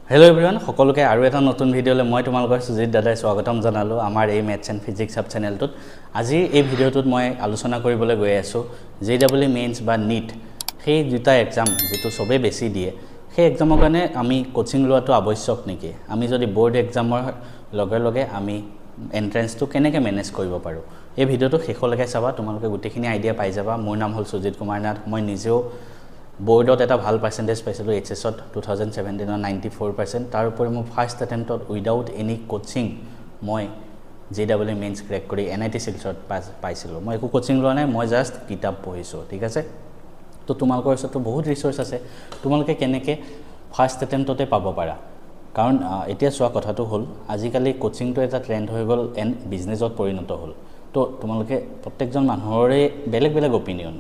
hello' everyone সকলোকে আৰু এটা নতুন ভিডিঅ'লৈ মই তোমালোকৰ সুজিত দাদাই স্বাগতম জনালোঁ আমাৰ এই মেথছ এণ্ড ফিজিক্স সাব চেনেলটোত আজি এই ভিডিঅ'টোত মই আলোচনা কৰিবলৈ গৈ আছোঁ JEE মেইনছ বা NEET সেই দুটা এক্সাম যেটো সবে বেছি দিয়ে সেই এক্সামৰ কাৰণে আমি কোচিং লোৱাটো আৱশ্যক নেকি আমি যদি বোৰ্ড এক্সামৰ লগে লগে আমি এন্ট্ৰেন্সটো কেনেকৈ মেনেজ কৰিব পাৰোঁ এই ভিডিঅ'টো শেষলৈকে চাবা তোমালোকে গোটেইখিনি আইডিয়া পাই যাবা মোৰ নাম হ'ল সুজিত কুমাৰ নাথ মই নিজেও বোৰ্ডত এটা ভাল পাৰ্সেন্টেজ পাইছিলোঁ এইচএছত 2017 94% তাৰ উপৰি মই ফাৰ্স্ট অটেম্পটত উইদাউট এনি কোচিং মই JEE মেইনছ ক্ৰেক কৰি NIT শিলচৰত পাইছিলোঁ মই একো কোচিং লোৱা নাই মই জাস্ট কিতাপ পঢ়িছোঁ ঠিক আছে তো তোমালোকৰ ওচৰতো বহুত ৰিসোৰ্স আছে তোমালোকে কেনেকৈ ফাৰ্স্ট অটেম্পটতে পাব পাৰা কাৰণ এতিয়া চোৱা কথাটো হ'ল আজিকালি কোচিংটো এটা ট্ৰেন্ড হৈ গ'ল এণ্ড বিজনেছত পৰিণত হ'ল তো তোমালোকে প্ৰত্যেকজন মানুহৰে বেলেগ বেলেগ অপিনিয়ন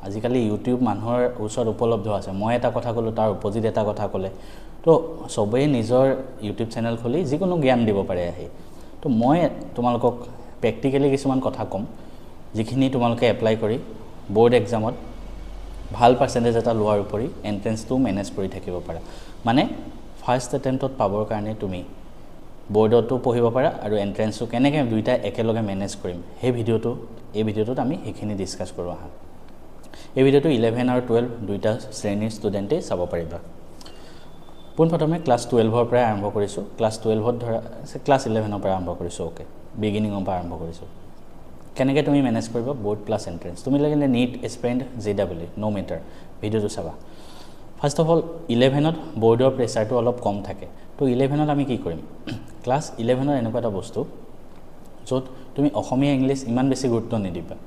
আজিকালি ইউটিউব মানুহৰ ওচৰত উপলব্ধ আছে মই এটা কথা ক'লো তাৰ অপোজিট এটা কথা ক'লে তো সবেই নিজৰ ইউটিউব চেনেল খুলি যিকোনো জ্ঞান দিব পাৰে আহি তো মই তোমালোকক প্ৰেক্টিক্যালি কিছুমান কথা ক'ম যিখিনি তোমালোকে এপ্লাই কৰি বোৰ্ড এক্সামত ভাল পাৰ্সেন্টেজ এটা লোৱাৰ উপৰি এন্ট্ৰেন্সটো মেনেজ কৰি থাকিব পাৰা মানে ফাৰ্স্ট অটেম্পটত পাবৰ কাৰণে তুমি বোৰ্ডতো পঢ়িব পাৰা আৰু এন্ট্ৰেন্সটো কেনেকৈ দুইটা একেলগে মেনেজ কৰিম এই ভিডিঅ'টোত আমি এইখিনি ডিসকাস কৰোঁ আহা এই ভিডিঅ'টো 11 আৰু 12 দুইটা শ্ৰেণীৰ ষ্টুডেণ্টে চাব পাৰিবা পোনপ্ৰথমে ক্লাছ 12ৰ পৰা আৰম্ভ কৰিছোঁ ক্লাছ 12ত ধৰা ক্লাছ 11ৰ পৰা আৰম্ভ কৰিছোঁ ওকে বিগিনিঙৰ পৰা আৰম্ভ কৰিছোঁ কেনেকৈ তুমি মেনেজ কৰিবা বোৰ্ড প্লাছ এন্ট্ৰেন্স তুমি লাগিলে NEET এস্পিৰেণ্ট JEE নো মেটাৰ ভিডিঅ'টো চাবা ফাৰ্স্ট অফ অল 11ত বোৰ্ডৰ প্ৰেছাৰটো অলপ কম থাকে তো 11ত আমি কি কৰিম ক্লাছ 11ত এনেকুৱা এটা বস্তু য'ত তুমি অসমীয়া ইংলিছ ইমান বেছি গুৰুত্ব নিদিবা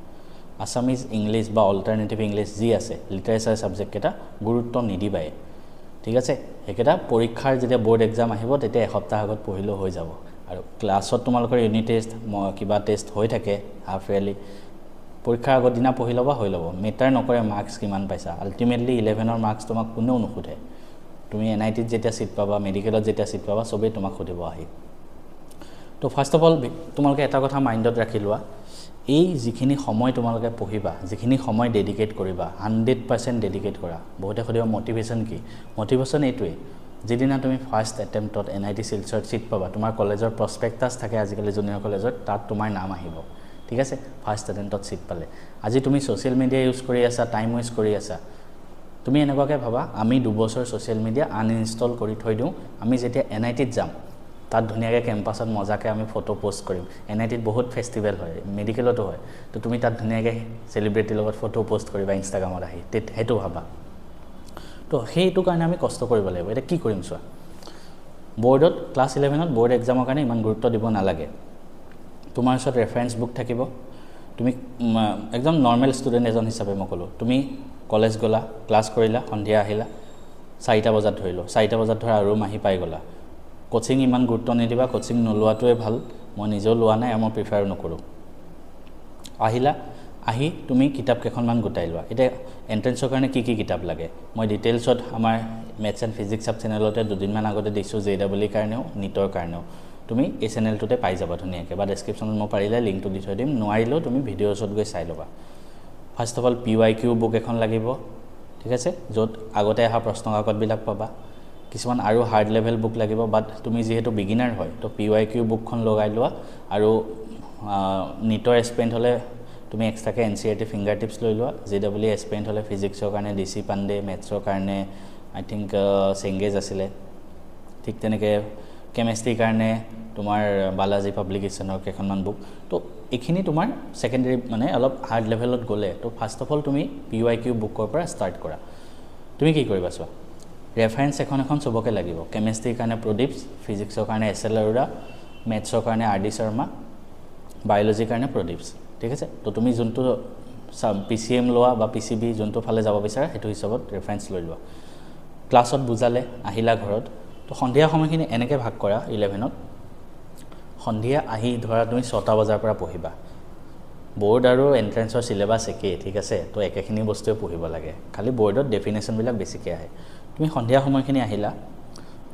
আসামিজ ইংলিছ বা অল্টাৰনেটিভ ইংলিছ যি আছে লিটাৰেচাৰ সাবজেক্ট এটা গুৰুত্ব নিদিবাই ঠিক আছে একেটা পৰীক্ষাৰ যেতিয়া বোৰ্ড এক্সাম আহিব তেতিয়া এসপ্তাহ আগত পঢ়িলেও হৈ যাব আৰু ক্লাছত তোমালোকৰ ইউনিট টেষ্ট কিবা টেষ্ট হৈ থাকে হাফ ইয়াৰলি পৰীক্ষাৰ আগৰ দিনা পঢ়ি ল'বা হৈ ল'ব মেটাৰ নকৰে মাৰ্কছ কিমান পাইছা আল্টিমেটলি 11ৰ মাৰ্কছ তোমাক কোনেও নুসুধে তুমি NITত যেতিয়া সিট পাবা মেডিকেলত যেতিয়া সিট পাবা সবেই তোমাক সুধিব আহি তো ফাৰ্স্ট অফ অল তোমালোকে এটা কথা মাইণ্ডত ৰাখি লোৱা এই যিখিনি সময় তোমালোকে পঢ়িবা যিখিনি সময় ডেডিকেট কৰিবা 100% ডেডিকেট কৰা বহুতে সুধিবা মোটিভেশন কি মোটিভেশন এইটোৱে যেদিনা তুমি ফাৰ্স্ট অটেম্পটত NIT শিলচৰত সিট পাবা তোমাৰ কলেজৰ প্ৰসপেক্টাছ থাকে আজিকালি জুনিয়ৰ কলেজত তাত তোমাৰ নাম আহিব ঠিক আছে ফাৰ্স্ট অটেম্পটত সিট পালে আজি তুমি সোশ্যাল মিডিয়া ইউজ কৰি আছা টাইম ওয়েষ্ট কৰি আছা তুমি এনেকুৱাকৈ ভাবা আমি 2 বছৰ সোশ্যাল মিডিয়া আনইনষ্টল কৰি থৈ দিওঁ আমি যেতিয়া NITত যাম তাত ধুনীয়াকৈ কেম্পাছত মজাকৈ আমি ফটো পোষ্ট কৰিম NITত বহুত ফেষ্টিভেল হয় মেডিকেলতো হয় তো তুমি তাত ধুনীয়াকৈ সেলিব্ৰিটিৰ লগত ফটো পোষ্ট কৰিবা ইনষ্টাগ্ৰামত আহি সেইটো ভাবা তো সেইটো কাৰণে আমি কষ্ট কৰিব লাগিব এটা কি কৰিম চোৱা বোৰ্ডত ক্লাছ 11ত বোৰ্ড এক্সামৰ কাৰণে ইমান গুৰুত্ব দিব নালাগে তোমাৰ ওচৰত ৰেফাৰেন্স বুক থাকিব তুমি একদম নৰ্মেল ষ্টুডেণ্ট এজন হিচাপে মই ক'লোঁ তুমি কলেজ গ'লা ক্লাছ কৰিলা সন্ধিয়া আহিলা 4টা বজাত ধৰিলো 4টা বজাত ধৰা ৰুম আহি পাই গ'লা কোচিং ইমান গুৰুত্ব নিদিবা কোচিং নলোৱাটোৱে ভাল মই নিজেও লোৱা নাই আৰু মই প্ৰিফাৰ নকৰোঁ আহিলা আহি তুমি কিতাপ কেইখনমান গোটাই লোৱা এটা এন্ট্ৰেন্সৰ কাৰণে কি কিতাপ লাগে মই ডিটেইলছত আমাৰ মেথছ এণ্ড ফিজিক্স সাব চেনেলতে দুদিনমান আগতে দিছোঁ JEE কাৰণেও NEETৰ কাৰণেও তুমি এই চেনেলটোতে পাই যাবা ধুনীয়াকৈ বা ডেছক্ৰিপশ্যনত মই পাৰিলে লিংকটো দি থৈ দিম নোৱাৰিলেও তুমি ভিডিঅ'ৰ ওচৰত গৈ চাই ল'বা first of all PYQ book এখন লাগিব ঠিক আছে য'ত আগতে অহা প্ৰশ্ন কাকতবিলাক পাবা কিছুমান আৰু হাৰ্ড লেভেল বুক লাগিব বাট তুমি যেহেতু বিগিনাৰ হয় তো PYQ বুকখন লগাই লোৱা আৰু NEETৰ এস্পিৰেণ্ট হ'লে তুমি এক্সট্ৰাকৈ NCERT ফিংগাৰ টিপছ লৈ লোৱা JEE এস্পিৰেণ্ট হ'লে ফিজিক্সৰ কাৰণে DC পাণ্ডে মেথছৰ কাৰণে আই থিংক চেংগেজ আছিলে ঠিক তেনেকৈ কেমেষ্ট্ৰিৰ কাৰণে তোমাৰ বালাজী পাব্লিকেশ্যনৰ কেইখনমান বুক তো এইখিনি তোমাৰ সেকেন্ডাৰী মানে অলপ হাৰ্ড লেভেলত গ'লে তো ফাৰ্স্ট অফ অল তুমি PYQ বুকৰ পৰা ষ্টাৰ্ট কৰা তুমি কি কৰিবা চোৱা ৰেফাৰেন্স এখন সবকে লাগিব কেমেষ্ট্ৰিৰ কাৰণে প্ৰদীপছ ফিজিক্সৰ কাৰণে SL আৰোৰা মেথছৰ কাৰণে RD শৰ্মা বায়োলজিৰ কাৰণে প্ৰদীপছ ঠিক আছে তো তুমি যোনটো PCM লোৱা বা PCB যোনটো ফালে যাব বিচাৰা সেইটো হিচাপত ৰেফাৰেন্স লৈ লোৱা ক্লাছত বুজালে আহিলা ঘৰত তো সন্ধিয়া সময়খিনি এনেকৈ ভাগ কৰা 11ত সন্ধিয়া আহি ধৰা তুমি 6টা বজাৰ পৰা পঢ়িবা বোৰ্ড আৰু এন্ট্ৰেন্সৰ সিলেবাস একেই ঠিক আছে তো একেখিনি বস্তুৱে পঢ়িব লাগে খালি বোৰ্ডত ডেফিনেশ্যনবিলাক বেছিকৈ আহে তুমি সন্ধিয়া সময়খিনি আহিলা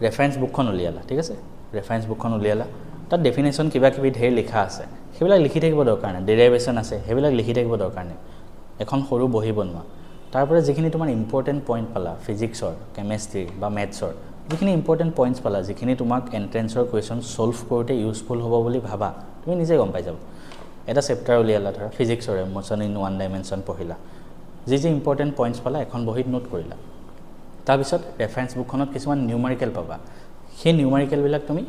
ৰেফাৰেন্স বুকখন উলিয়ালা ঠিক আছে ৰেফাৰেন্স বুকখন উলিয়ালা তাত ডেফিনেশ্যন কিবা কিবি ঢেৰ লিখা আছে সেইবিলাক লিখি থাকিব দৰকাৰ নাই ডেৰিভেশ্যন আছে সেইবিলাক লিখি থাকিব দৰকাৰ নাই এখন সৰু বহি বনোৱা তাৰপৰা যিখিনি তোমাৰ ইম্পৰ্টেণ্ট পইণ্ট পালা ফিজিক্সৰ কেমেষ্ট্ৰি বা মেথছৰ যিখিনি ইম্পৰ্টেণ্ট পইণ্টছ পালা যিখিনি তোমাক এণ্ট্ৰেঞ্চৰ কুৱেশ্যন ছল্ভ কৰোঁতে ইউজফুল হ'ব বুলি ভাবা তুমি নিজে গম পাই যাব এটা চেপ্টাৰ উলিয়ালা ধৰা ফিজিক্সৰ মোশ্যন ইন ওৱান ডাইমেনশ্যন পঢ়িলা যি ইম্পৰ্টেণ্ট পইণ্টছ পালা এখন বহীত নোট কৰিলা তাৰপিছত ৰেফাৰেঞ্চ বুকখনত কিছুমান নিউমাৰিকেল পাবা সেই নিউমাৰিকেলবিলাক তুমি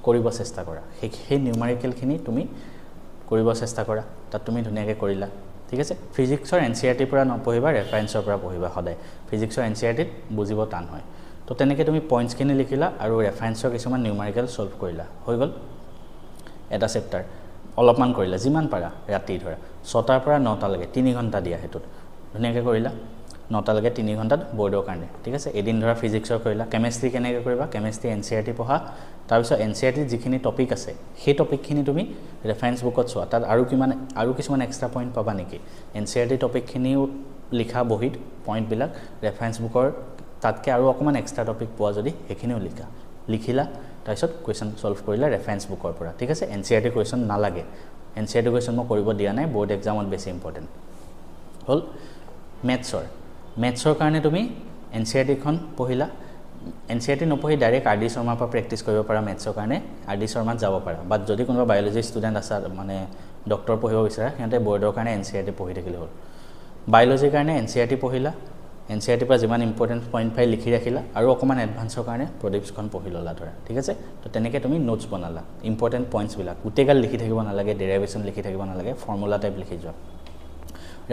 কৰিব চেষ্টা কৰা সেই নিউমাৰিকেলখিনি তুমি কৰিব চেষ্টা কৰা তাত তুমি ধুনীয়াকৈ কৰিলা ঠিক আছে ফিজিক্সৰ এনচিইআৰটিৰ পৰা নপঢ়িবা ৰেফাৰেঞ্চৰ পৰা পঢ়িবা সদায় ফিজিক্সৰ এনচিইআৰটিত বুজিব টান হয় তো তেনেকৈ তুমি পইণ্টছখিনি লিখিলা আৰু ৰেফাৰেঞ্চৰ কিছুমান নিউমাৰিকেল ছল্ভ কৰিলা হৈ গ'ল এটা চেপ্টাৰ অলপমান কৰিলা যিমান পাৰা ৰাতি ধৰা 6টাৰ পৰা 9টালৈকে 3 ঘণ্টা দিয়া হেতুত ধুনীয়াকৈ কৰিলা 9টালৈকে 3 ঘণ্টাত বৰ্ডৰ কাৰণে ঠিক আছে এদিন ধৰা ফিজিক্সৰ কৰিলা কেমেষ্ট্ৰি কেনেকৈ কৰিবা কেমেষ্ট্ৰি এনচিইআৰটি পঢ়া তাৰপিছত এনচিইআৰটিত যিখিনি টপিক আছে সেই টপিকখিনি তুমি ৰেফাৰেঞ্চ বুকত চোৱা তাত আৰু কিছুমান এক্সট্ৰা পইণ্ট পাবা নেকি এনচিইআৰটি টপিকখিনিও লিখা বহীত পইণ্টবিলাক ৰেফাৰেঞ্চ বুকৰ তাতকৈ আৰু অকণমান এক্সট্ৰা টপিক পোৱা যদি সেইখিনিও লিখিলা তাৰপিছত কুৱেশ্যন ছল্ভ কৰিলা ৰেফাৰেঞ্চ বুকৰ পৰা ঠিক আছে এনচিইআৰটি কুৱেশ্যন নালাগে এনচিইআৰটি কুৱেশ্যন মই কৰিব দিয়া নাই বৰ্ড এক্সামত বেছি ইম্পৰ্টেণ্ট হ'ল মেথছৰ কাৰণে তুমি এনচিইআৰটিখন পঢ়িলা এনচিইআৰটি নপঢ়ি ডাইৰেক্ট আৰ ডি শৰ্মাৰ পৰা প্ৰেক্টিছ কৰিব পাৰা মেথছৰ কাৰণে আৰ ডি শৰ্মাত যাব পাৰা বাট যদি কোনোবা বায়'লজি ষ্টুডেণ্ট আছে মানে ডক্টৰ পঢ়িব বিচাৰে সিহঁতে বৰ্ডৰ কাৰণে এনচিইআৰটি পঢ়ি থাকিলে হ'ল বায়'লজিৰ কাৰণে এনচিইআৰটি পঢ়িলা এনচিইআৰটিৰ পৰা যিমান ইম্পৰ্টেণ্ট পইণ্ট পাই লিখি ৰাখিলা আৰু অকণমান এডভান্সৰ কাৰণে প্ৰডিপছখন পঢ়ি ল'লা ধৰা ঠিক আছে তো তেনেকৈ তুমি নোটছ বনালা ইম্পৰ্টেণ্ট পইণ্টছবিলাক গোটেইগাল লিখি থাকিব নালাগে ডেৰাইভেশ্যন লিখি থাকিব নালাগে ফৰ্মুলা টাইপ লিখি যোৱা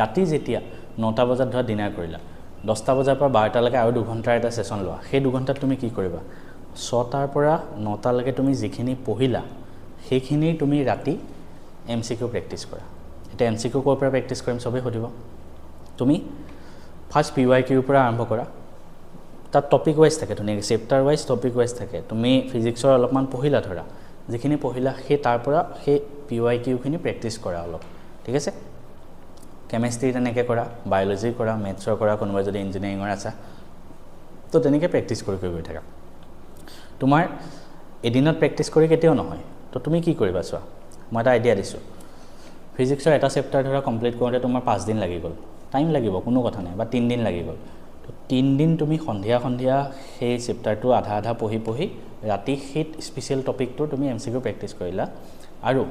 ৰাতি যেতিয়া 9টা বজাত ধৰা ডিনাৰ কৰিলা 10টা বজাৰ পৰা 12টালৈকে আৰু 2 ঘণ্টাৰ এটা ছেশ্যন লোৱা সেই 2 ঘণ্টাত তুমি কি কৰিবা 6টাৰ পৰা 9টালৈকে তুমি যিখিনি পঢ়িলা সেইখিনি তুমি ৰাতি MCQ প্ৰেক্টিছ কৰা এটা MCQ ক'ৰ পৰা প্ৰেক্টিছ কৰিম চবেই সুধিব তুমি ফাৰ্ষ্ট PYQৰ পৰা আৰম্ভ কৰা তাত টপিক ৱাইজ থাকে ধুনীয়াকৈ চেপ্টাৰ ৱাইজ টপিক ৱাইজ থাকে তুমি ফিজিক্সৰ অলপমান পঢ়িলা ধৰা যিখিনি পঢ়িলা সেই তাৰ পৰা সেই PYQখিনি প্ৰেক্টিছ কৰা অলপ ঠিক আছে কেমেষ্ট্ৰি তেনেকৈ কৰা বায়'লজি কৰা মেথছৰ কৰা কোনোবা যদি ইঞ্জিনিয়াৰিঙৰ আছা তো তেনেকৈ প্ৰেক্টিছ কৰি গৈ থাকা তোমাৰ এদিনত প্ৰেক্টিছ কৰি কেতিয়াও নহয় তো তুমি কি কৰিবা চোৱা মই এটা আইডিয়া দিছোঁ ফিজিক্সৰ এটা চেপ্টাৰ ধৰা কমপ্লিট কৰোঁতে তোমাৰ 5 দিন লাগি গ'ল টাইম লাগিব কোনো কথা নাই বা 3 দিন লাগি গ'ল তো 3 দিন তুমি সন্ধিয়া সেই চেপ্টাৰটো আধা পঢ়ি ৰাতি সেই স্পেচিয়েল টপিকটো তুমি MCQ প্ৰেক্টিছ কৰিলা আৰু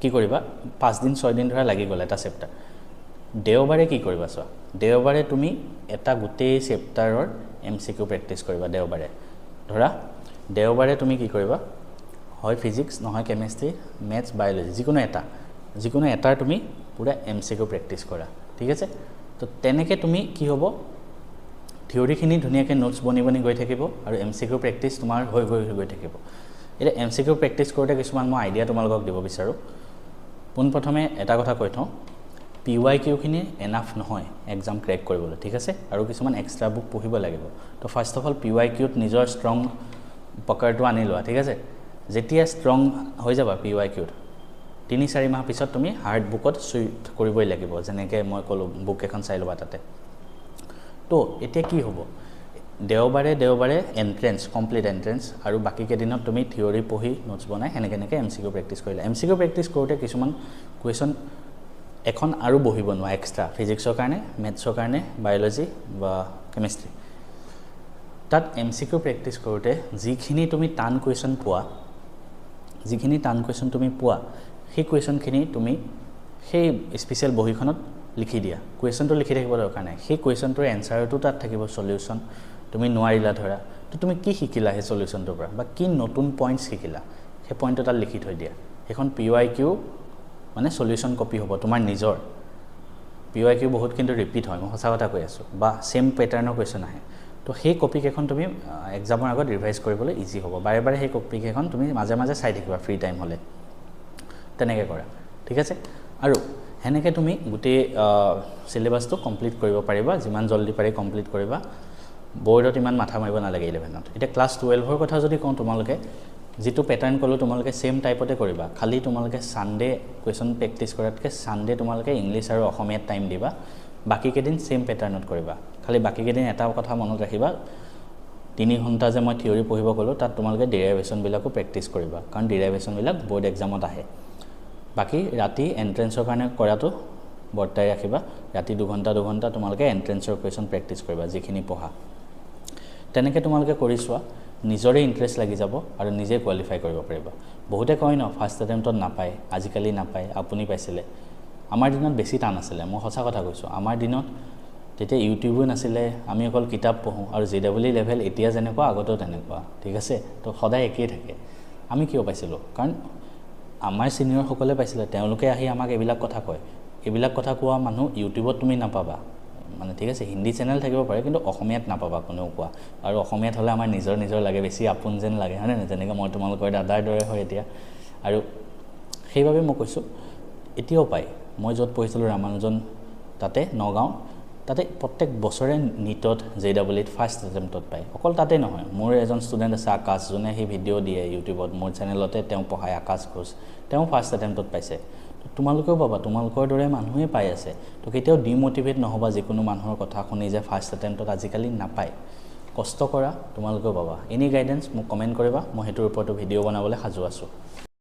কি কৰিবা 5 দিন 6 দিন ধৰা লাগি গ'ল এটা চেপ্টাৰ দেওবাৰে কি কৰিবা চোৱা দেওবাৰে তুমি এটা গোটেই চেপ্টাৰৰ MCQ প্ৰেক্টিছ কৰিবা দেওবাৰে ধৰা দেওবাৰে তুমি কি কৰিবা হয় ফিজিক্স নহয় কেমেষ্ট্ৰি মেথছ বায়'লজি যিকোনো এটাৰ তুমি পুৰা MCQ প্ৰেক্টিছ কৰা ঠিক আছে তো তেনেকৈ তুমি কি হ'ব থিয়ৰিখিনি ধুনীয়াকৈ নোটছ বনি গৈ থাকিব আৰু MCQ প্ৰেক্টিছ তোমাৰ হৈ গৈ থাকিব এতিয়া MCQ প্ৰেক্টিছ কৰোঁতে কিছুমান মই আইডিয়া তোমালোকক দিব বিচাৰোঁ পোনপ্ৰথমে এটা কথা কৈ থওঁ PYQখিনি এনাফ নহয় এক্সাম ক্ৰেক কৰিবলৈ ঠিক আছে আৰু কিছুমান এক্সট্ৰা বুক পঢ়িব লাগিব তো ফাৰ্ষ্ট অফ অল PYQত নিজৰ ষ্ট্ৰং পকাৰটো আনি লোৱা ঠিক আছে যেতিয়া ষ্ট্ৰং হৈ যাবা PYQত 3-4 মাহ পিছত তুমি হাৰ্ড বুকত চুইট কৰিবই লাগিব যেনেকৈ মই ক'লোঁ বুক এখন চাই ল'বা তাতে তো এতিয়া কি হ'ব দেওবাৰে এণ্ট্ৰেঞ্চ কমপ্লিট এণ্ট্ৰেঞ্চ আৰু বাকী কেইদিনত তুমি থিয়ৰি পঢ়ি নোটছ বনাই সেনেকৈ MCQ প্ৰেক্টিছ কৰিলা MCQ প্ৰেক্টিছ কৰোঁতে কিছুমান কুৱেশ্যন এখন আৰু বহি বনোৱা এক্সট্ৰা ফিজিক্সৰ কাৰণে মেথছৰ কাৰণে বায়'লজি বা কেমেষ্ট্ৰি তাত MCQ প্ৰেক্টিছ কৰোঁতে যিখিনি তুমি টান কুৱেশ্যন তুমি পোৱা সেই কুৱেশ্যনখিনি তুমি সেই স্পেচিয়েল বহীখনত লিখি দিয়া কুৱেশ্যনটো লিখি থাকিব দৰকাৰ নাই সেই কুৱেশ্যনটোৰ এনচাৰটো তাত থাকিব সলিউশ্যন তুমি নোৱাৰিলা ধৰা তো তুমি কি শিকিলা সেই সলিউশ্যনটোৰ পৰা বা কি নতুন পইণ্টছ শিকিলা সেই পইণ্টটো তাত লিখি থৈ দিয়া সেইখন PYQ মানে সলিউশ্যন কপি হ'ব তোমাৰ নিজৰ PYQ বহুত কিন্তু ৰিপিট হয় মই সঁচা কথা কৈ আছোঁ বা সেম পেটাৰ্নৰ কুৱেশ্যন আহে তো সেই কপিকেইখন তুমি এক্সামৰ আগত ৰিভাইজ কৰিবলৈ ইজি হ'ব বাৰে সেই কপিকেইখন তুমি মাজে চাই থাকিবা ফ্ৰী টাইম হ'লে তেনেকৈ কৰা ঠিক আছে আৰু সেনেকৈ তুমি গোটেই চিলেবাছটো কমপ্লিট কৰিব পাৰিবা যিমান জলদি পাৰি কমপ্লিট কৰিবা বৰ্ডত ইমান মাথা মাৰিব নালাগে 11ত এতিয়া ক্লাছ 12ৰ কথা যদি কওঁ তোমালোকে যিটো পেটাৰ্ণ ক'লোঁ তোমালোকে সেম টাইপতে কৰিবা খালি তোমালোকে সানডে কুৱেশ্যন প্ৰেক্টিছ কৰাতকৈ সানডে তোমালোকে ইংলিছ আৰু অসমীয়াত টাইম দিবা বাকী কেইদিন সেম পেটাৰ্ণত কৰিবা খালি বাকী কেইদিন এটা কথা মনত ৰাখিবা 3 ঘণ্টা যে মই থিয়ৰি পঢ়িব ক'লোঁ তাত তোমালোকে ডেৰাইভেশ্যনবিলাকো প্ৰেক্টিছ কৰিবা কাৰণ ডেৰাইভেশ্যনবিলাক বৰ্ড এক্সামত আহে বাকী ৰাতি এণ্ট্ৰেঞ্চৰ কাৰণে কৰাটো বৰ্তাই ৰাখিবা ৰাতি 2 ঘণ্টা তোমালোকে এণ্ট্ৰেঞ্চৰ কুৱেশ্যন প্ৰেক্টিছ কৰিবা যিখিনি পঢ়া তেনেকৈ তোমালোকে কৰি চোৱা নিজৰে ইণ্টাৰেষ্ট লাগি যাব আৰু নিজে কোৱালিফাই কৰিব পাৰিবা বহুতে কয় ন ফাৰ্ষ্ট এটেম্পটত নাপায় আজিকালি নাপায় আপুনি পাইছিলে আমাৰ দিনত বেছি টান আছিলে মই সঁচা কথা কৈছোঁ আমাৰ দিনত তেতিয়া ইউটিউবো নাছিলে আমি অকল কিতাপ পঢ়োঁ আৰু JEE লেভেল এতিয়া যেনেকুৱা আগতেও তেনেকুৱা ঠিক আছে তো সদায় একেই থাকে আমি কিয় পাইছিলোঁ কাৰণ আমাৰ ছিনিয়ৰসকলে পাইছিলে তেওঁলোকে আহি আমাক এইবিলাক কথা কয় এইবিলাক কথা কোৱা মানুহ ইউটিউবত তুমি নাপাবা মানে ঠিক আছে হিন্দী চেনেল থাকিব পাৰে কিন্তু অসমীয়াত নাপাবা কোনেও কোৱা আৰু অসমীয়াত হ'লে আমাৰ নিজৰ লাগে বেছি আপোন যেন লাগে হয়নে যেনেকৈ মই তোমালোকৰ দাদাৰ দৰে হয় এতিয়া আৰু সেইবাবে মই কৈছোঁ এতিয়াও পায় মই য'ত পঢ়িছিলোঁ ৰামানুজন তাতে নগাঁও তাতে প্ৰত্যেক বছৰে নিটত JEEত ফাৰ্ষ্ট এটেম্পটত পায় অকল তাতে নহয় মোৰ এজন ষ্টুডেণ্ট আছে আকাশ যোনে সেই ভিডিঅ' দিয়ে ইউটিউবত মোৰ চেনেলতে তেওঁ পঢ়ায় আকাশ ঘোষ তেওঁ ফাৰ্ষ্ট এটেম্পটত পাইছে তোমালোকেও পাবা তোমালোকৰ দৰে মানুহে পাই আছে তো কেতিয়াও ডিমোটিভেট নহবা যিকোনো মানুহৰ কথা শুনি যে ফাৰ্ষ্ট এটেম্পটত আজিকালি নাপায় কষ্ট কৰা তোমালোকেও পাবা এনি গাইডেন্স মোক কমেণ্ট কৰিবা মই সেইটোৰ ওপৰতো ভিডিঅ' বনাবলৈ সাজু আছোঁ